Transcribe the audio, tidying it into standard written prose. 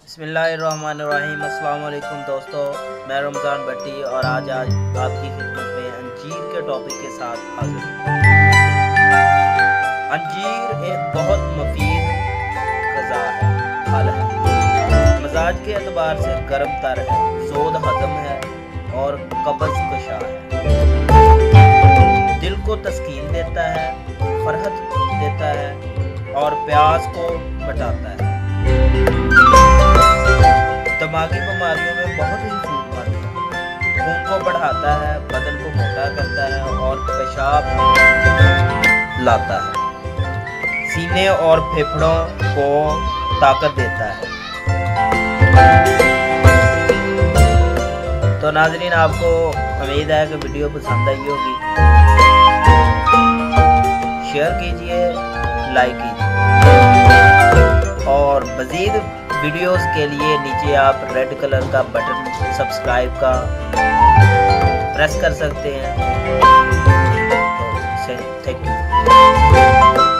بسم اللہ الرحمن الرحیم۔ السلام علیکم دوستو، میں رمضان بٹی اور آج آپ کی خدمت میں انجیر کے ٹاپک کے ساتھ حاضر ہوں۔ انجیر ایک بہت مفید غذا ہے، پھل ہے، مزاج کے اعتبار سے گرم تر ہے، زود ہضم ہے اور قبض کشا ہے، دل کو تسکین دیتا ہے، فرحت دیتا ہے اور پیاس کو مٹاتا ہے، دماغی بیماریوں میں بہت ہی فائدہ مند ہے، خون کو بڑھاتا ہے، بدن کو موٹا کرتا ہے اور پیشاب لاتا ہے، سینے اور پھیپھڑوں کو طاقت دیتا ہے۔ تو ناظرین، آپ کو امید ہے کہ ویڈیو پسند آئی ہوگی، شیئر کیجئے، لائک کیجئے اور مزید ویڈیوز کے لیے نیچے آپ ریڈ کلر کا بٹن سبسکرائب کا پریس کر سکتے ہیں۔